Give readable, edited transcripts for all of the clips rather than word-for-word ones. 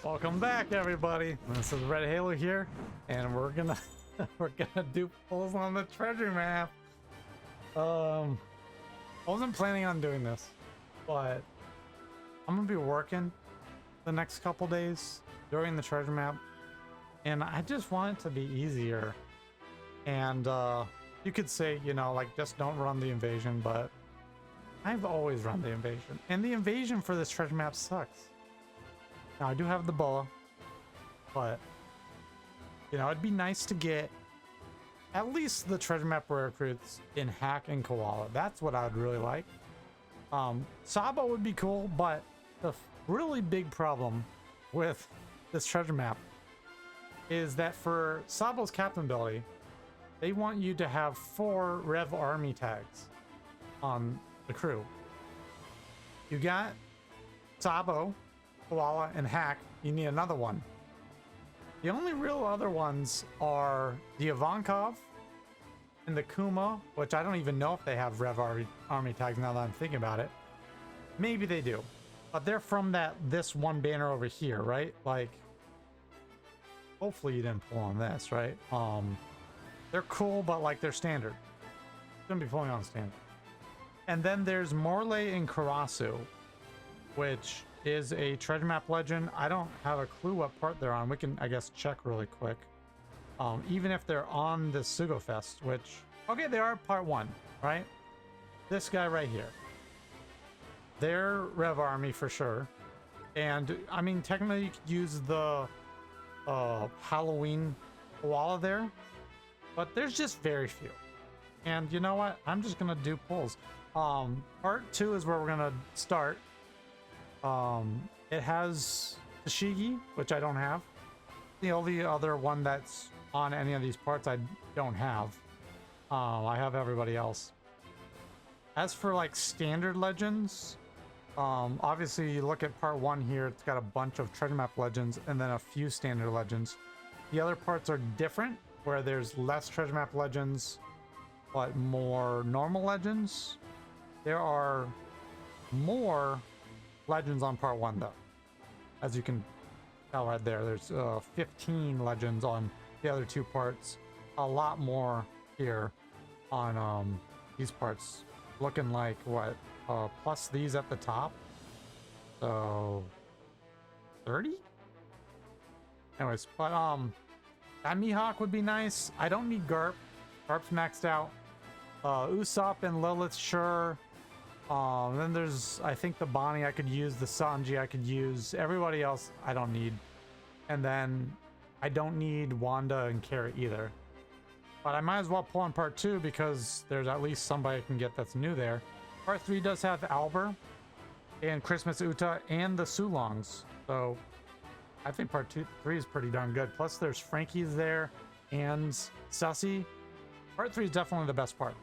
Welcome back, everybody. This is Red Halo here, and we're gonna do pulls on the treasure map. I wasn't planning on doing this, but I'm gonna be working the next couple days during the treasure map, and I just want it to be easier. And you could say, you know, like, just don't run the invasion, but I've always run the invasion, and the invasion for this treasure map sucks. Now, I do have the boa, but, you know, it'd be nice to get at least the treasure map rare recruits in Hack and Koala. That's what I would really like. Sabo would be cool, but the really big problem with this treasure map is that for Sabo's captain ability, they want you to have 4 Rev Army tags on the crew. You got Sabo, Koala, and Hack. You need another one. The only real other ones are the Ivankov and the Kuma, which I don't even know if they have Rev Army tags now that I'm thinking about it. Maybe they do, but they're from this one banner over here, right? Like, hopefully you didn't pull on this, right? They're cool, but like they're standard. Shouldn't be pulling on standard. And then there's Morley and Karasu, which is a treasure map legend. I don't have a clue what part they're on. We can, I guess, check really quick. Even if they're on the Sugofest, which, okay, they are part 1, right? This guy right here. They're Rev Army for sure. And, I mean, technically you could use the Halloween koala there, but there's just very few. And you know what? I'm just gonna do pulls. Part 2 is where we're gonna start. It has Tashigi, which I don't have. The only other one that's on any of these parts I don't have. I have everybody else. As for like standard legends, obviously you look at part 1 here, it's got a bunch of treasure map legends and then a few standard legends. The other parts are different, where there's less treasure map legends, but more normal legends. There are more legends on part 1 though, as you can tell right there. There's 15 legends on the other 2 parts, a lot more here on these parts, looking like what, plus these at the top, so 30. Anyways, but that Mihawk would be nice. I don't need Garp. Garp's maxed out. Usopp and Lilith, sure. Then there's, I think, the Bonnie I could use, the Sanji I could use. Everybody else I don't need. And then I don't need Wanda and Kara either. But I might as well pull on part 2 because there's at least somebody I can get that's new there. Part 3 does have Albert and Christmas Uta and the Sulongs. So I think part 3 is pretty darn good. Plus there's Frankie's there and Sussy. Part 3 is definitely the best part.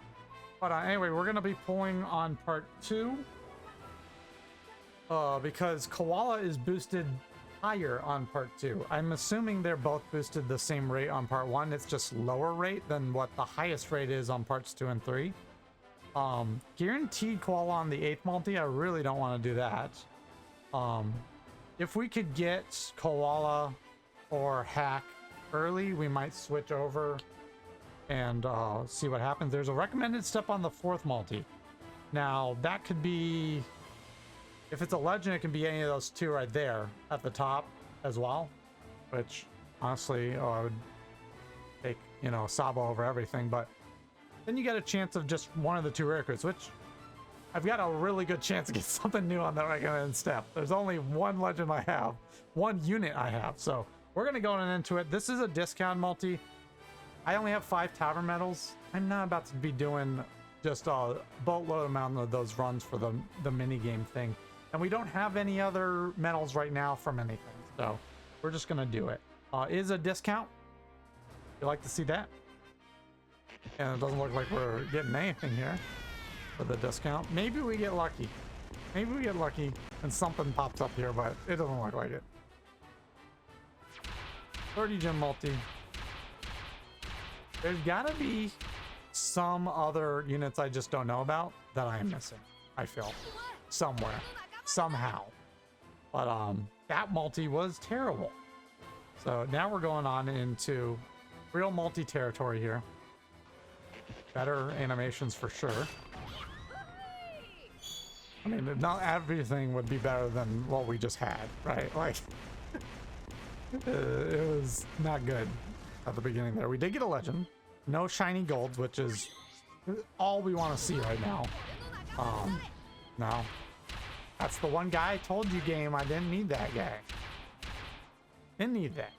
But anyway, we're going to be pulling on part 2 because Koala is boosted higher on part 2. I'm assuming they're both boosted the same rate on part 1. It's just lower rate than what the highest rate is on parts 2 and 3. Guaranteed Koala on the 8th multi, I really don't want to do that. If we could get Koala or Hack early, we might switch over and see what happens. There's a recommended step on the 4th multi. Now, that could be, if it's a legend, it can be any of those 2 right there at the top as well, which honestly, I would take, you know, Sabo over everything. But then you get a chance of just one of the 2 rare recruits, which I've got a really good chance to get something new on that recommended step. There's only 1 legend I have, 1 unit I have, so we're gonna go into it. This is a discount multi. I only have 5 tavern medals. I'm not about to be doing just a boatload amount of those runs for the mini game thing, and we don't have any other medals right now from anything, so we're just gonna do it. Is a discount. You like to see that? And it doesn't look like we're getting anything here for the discount. Maybe we get lucky. Maybe we get lucky and something pops up here, but it doesn't look like it. 30 gem multi. There's gotta be some other units I just don't know about that I am missing, I feel. Somewhere. Somehow. But that multi was terrible. So now we're going on into real multi territory here. Better animations for sure. I mean, not everything would be better than what we just had, right? Like, it was not good at the beginning there. We did get a legend. No shiny golds, which is all we want to see right now. No. That's the one guy I told you, game. I didn't need that guy. Didn't need that.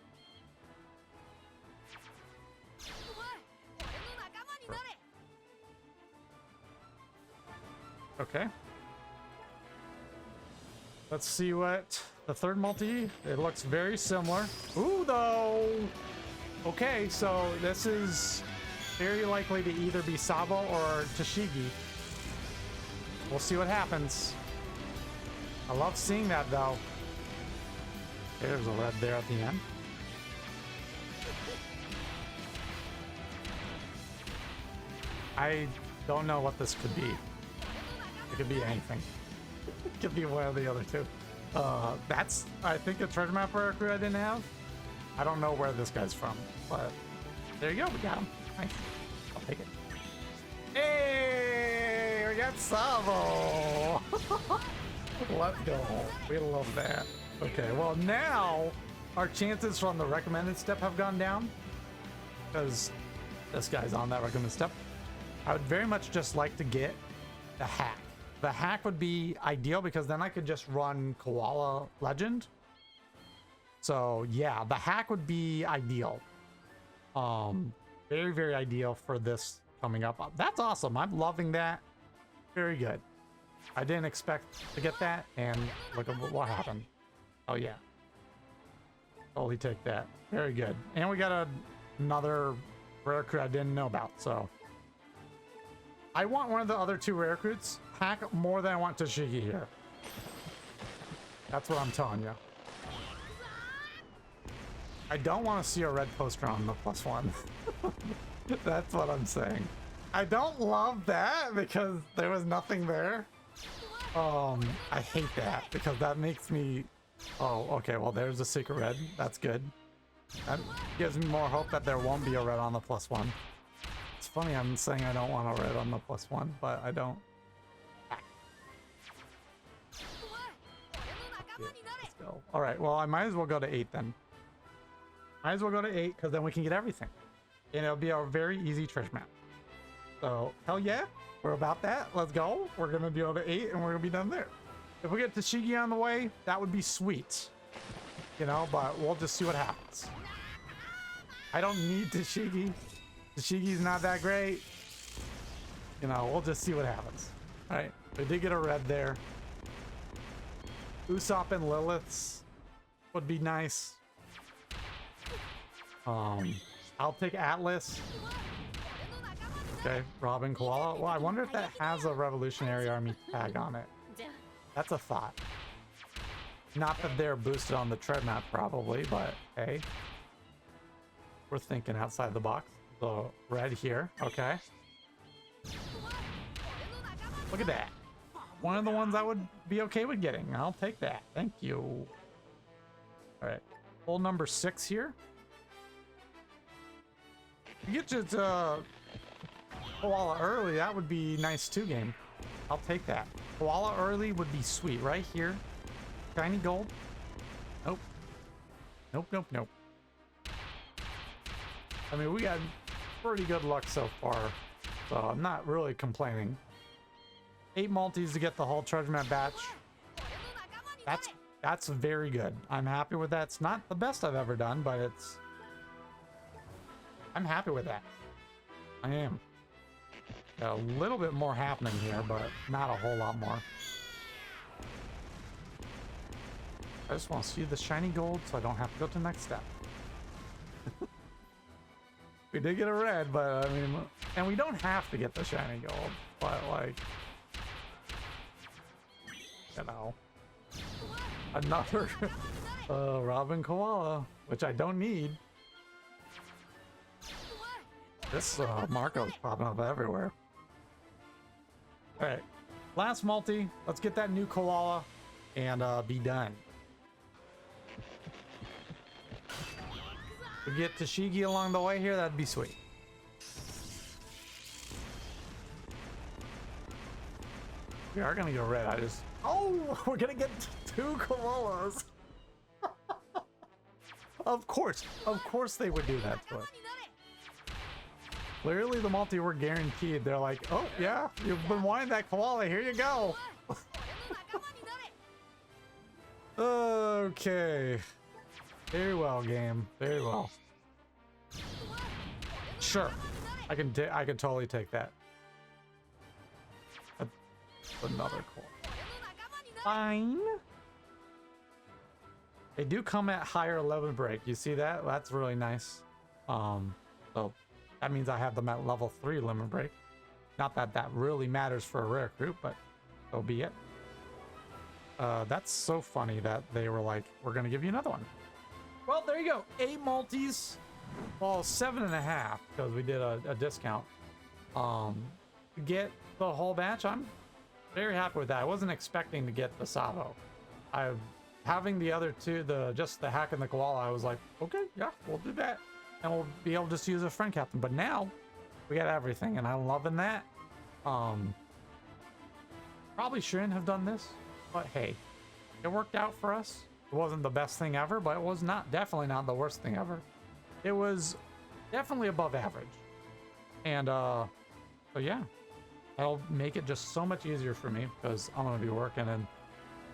Okay. Let's see what the third multi, it looks very similar. Ooh, though. Okay, so this is very likely to either be Sabo or Tashigi. We'll see what happens. I love seeing that, though. There's a red there at the end. I don't know what this could be. It could be anything. It could be one of the other two. That's, I think, a treasure map for a crew I didn't have. I don't know where this guy's from, but there you go. We got him. Nice. I'll take it. Hey, we got Sabo. Let's go. We love that. Okay, well now our chances from the recommended step have gone down because this guy's on that recommended step. I would very much just like to get the hack. The hack would be ideal because then I could just run Koala Legend. So yeah, the hack would be ideal. Very, very ideal for this coming up. That's awesome. I'm loving that. Very good. I didn't expect to get that, and look at what happened. Oh yeah. Totally take that. Very good. And we got another rare recruit I didn't know about, so. I want one of the other two rare recruits hack more than I want Tashigi here. That's what I'm telling you. I don't want to see a red poster on the +1. That's what I'm saying. I don't love that because there was nothing there. I hate that because that makes me... Oh, okay, well there's a secret red. That's good. That gives me more hope that there won't be a red on the +1. It's funny I'm saying I don't want a red on the +1, but I don't. Yeah, let's go. All right, well I might as well go to 8 then. Might as well go to 8 because then we can get everything. And it'll be a very easy treasure map. So, hell yeah, we're about that. Let's go. We're going to be able to 8 and we're going to be done there. If we get Tashigi on the way, that would be sweet. You know, but we'll just see what happens. I don't need Tashigi. Tashigi's not that great. You know, we'll just see what happens. All right, we did get a red there. Usopp and Lilith's would be nice. I'll take Atlas. Okay, Robin Koala. Well, I wonder if that has a Revolutionary Army tag on it. That's a thought. Not that they're boosted on the tread map, probably, but hey. We're thinking outside the box. So, red here. Okay. Look at that. One of the ones I would be okay with getting. I'll take that. Thank you. Alright. Pull number 6 here. You get to Koala early, that would be nice too, game. I'll take that. Koala early would be sweet. Right here. Shiny gold. Nope. Nope, nope, nope. I mean, we got pretty good luck so far, so I'm not really complaining. 8 multis to get the whole treasure map batch. That's very good. I'm happy with that. It's not the best I've ever done, but I'm happy with that. I am. Got a little bit more happening here, but not a whole lot more. I just want to see the shiny gold so I don't have to go to the next step. We did get a red, but I mean, and we don't have to get the shiny gold, but like, you know, another Robin Koala, which I don't need. This Marco's popping up everywhere. All right, last multi. Let's get that new Koala and be done. we get Tashigi along the way here, that'd be sweet. We are gonna go red. I just... Oh, we're gonna get 2 koalas. Of course they would do that to us. Clearly the multi were guaranteed. They're like, oh yeah, you've been wanting that koala, here you go. Okay. Very well, game. Very well. Sure. I can totally take that. That's another koala. Fine. They do come at higher limit break. You see that? That's really nice. So that means I have them at level 3 limit break. Not that that really matters for a rare group, but so be it. That's so funny that they were like, we're gonna give you another one. Well, there you go. 8 multis. Well, 7.5 because we did a discount. To get the whole batch, I'm very happy with that. I wasn't expecting to get the Sabo. Having the other two, just the hack and the koala, I was like, okay, yeah, we'll do that. And we'll be able to just use a friend captain. But now we got everything and I'm loving that. Probably shouldn't have done this, but hey, it worked out for us. It wasn't the best thing ever, but it was definitely not the worst thing ever. It was definitely above average. And so yeah, that'll make it just so much easier for me because I'm gonna be working and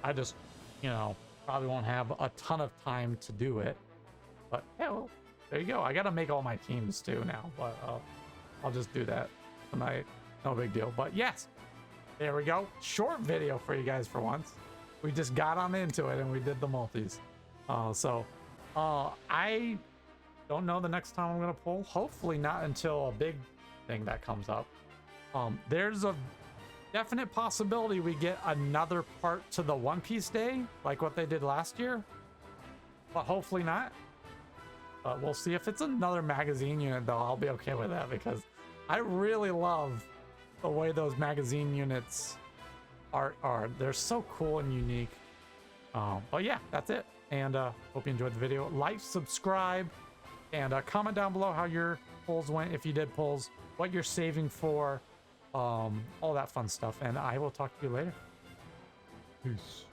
I just, you know, probably won't have a ton of time to do it. But yeah, well, there you go. I gotta make all my teams too now, but I'll just do that tonight. No big deal. But yes, there we go. Short video for you guys for once. We just got on into it and we did the multis. I don't know the next time I'm gonna pull. Hopefully not until a big thing that comes up. There's a definite possibility we get another part to the One Piece Day, like what they did last year. But hopefully not. But we'll see. If it's another magazine unit, though, I'll be okay with that because I really love the way those magazine units are. They're so cool and unique. But yeah, that's it. And hope you enjoyed the video. Like, subscribe, and comment down below how your pulls went, if you did pulls, what you're saving for, all that fun stuff. And I will talk to you later. Peace.